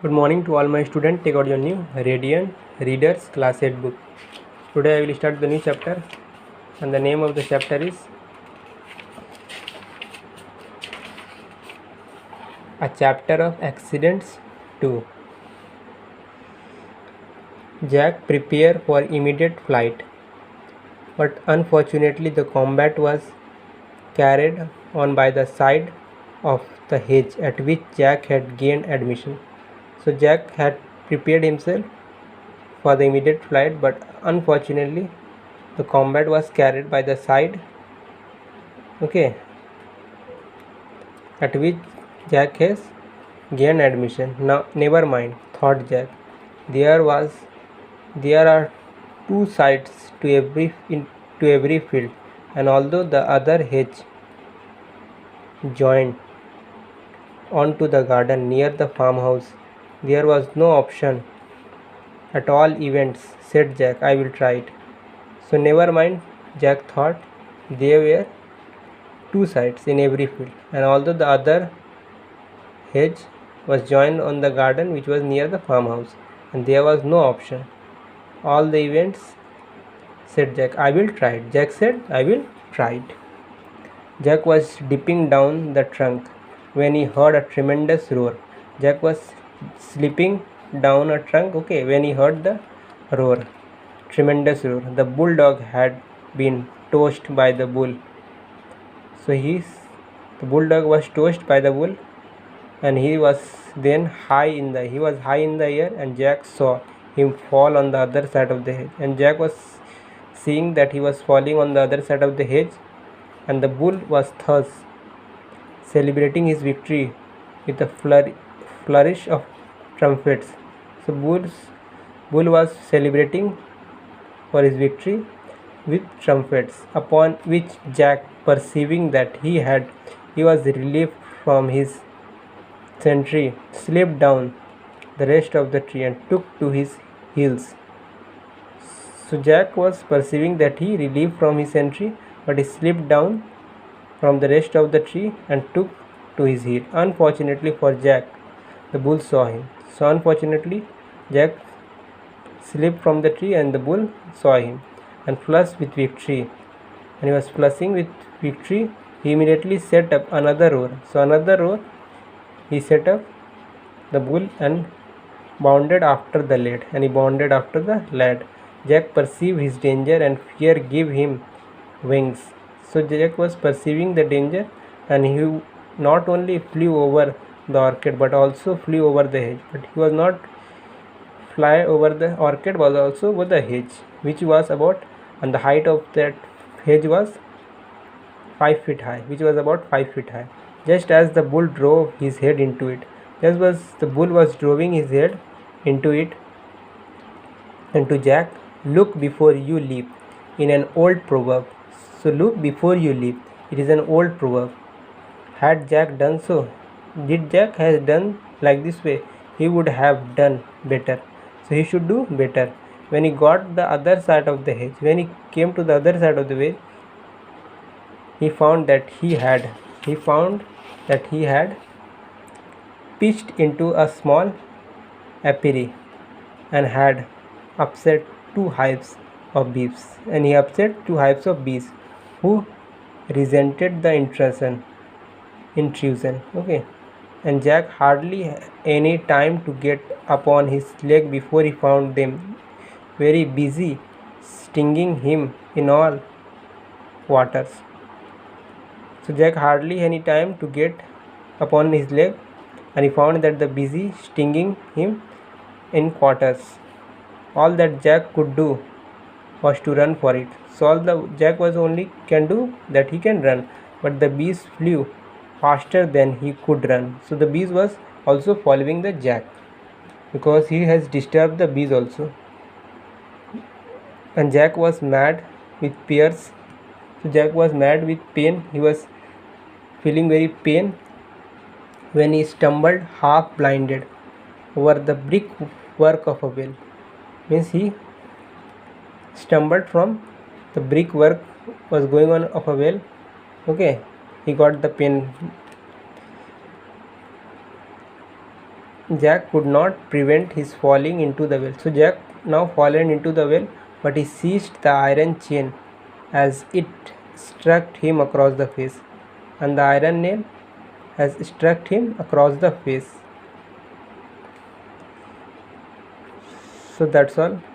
Good morning to all my students. Take out your new Radiant Readers Class 8 book. Today I will start the new chapter, and the name of the chapter is A Chapter of Accidents 2. Jack prepared for immediate flight, but unfortunately the combat was carried on by the side of the hedge at which Jack had gained admission. So Jack had prepared himself for the immediate flight, but unfortunately the combat was carried by the side at which Jack has gained admission. Now never mind, thought Jack. There are two sides to every field, and although the other hedge joined onto the garden near the farmhouse, there was no option. At all events, said Jack, I will try it. So never mind, Jack thought. There were two sides in every field, and although the other hedge was joined on the garden which was near the farmhouse, and there was no option. All the events, said Jack, I will try it. Jack said, I will try it. Jack was dipping down the trunk when he heard a tremendous roar. Jack was slipping down a trunk, when he heard the roar. Tremendous roar. The bulldog had been tossed by the bull. So the bulldog was tossed by the bull, and he was high in the air, and Jack saw him fall on the other side of the hedge. And Jack was seeing that he was falling on the other side of the hedge, and the bull was thus celebrating his victory with a flourish of trumpets. So bull was celebrating for his victory with trumpets, upon which Jack, perceiving that he was relieved from his sentry, slipped down the rest of the tree and took to his heels. So Jack was perceiving that he relieved from his sentry, but he slipped down from the rest of the tree and took to his heel. Unfortunately for Jack, the bull saw him. So unfortunately, Jack slipped from the tree, and the bull saw him and flushed with victory. And he was flushing with victory. He immediately set up another roar. So another roar he set up the bull and bounded after the lad. Jack perceived his danger, and fear gave him wings. So Jack was perceiving the danger, and he not only flew over the orchard but also flew over the hedge. But he was not fly over the orchid, but also over the hedge, which was about, and the height of that hedge was 5 feet high, just as the bull drove his head into it. The bull was drawing his head into it, and to Jack, look before you leap, in an old proverb. So look before you leap, it is an old proverb. Had Jack done so, did Jack has done like this way, he would have done better. So he should do better. When he got the other side of the hedge, when he came to the other side of the hedge, he found that he had pitched into a small apiary and had upset two hives of bees. And he upset two hives of bees who resented the intrusion. And Jack hardly any time to get upon his leg before he found them very busy stinging him in all quarters. So Jack hardly any time to get upon his leg, and he found that the busy stinging him in quarters. All that Jack could do was to run for it. So all the Jack was only can do that he can run, but the bees flew faster than he could run. So the bees was also following the Jack, because he has disturbed the bees also. And Jack was mad with fears. So Jack was mad with pain. He was feeling very pain when he stumbled half blinded over the brickwork of a well. Means he stumbled from the brickwork was going on of a well. He got the pain. Jack could not prevent his falling into the well. So Jack now fallen into the well, but he seized the iron chain as it struck him across the face, and the iron nail has struck him across the face. So that's all.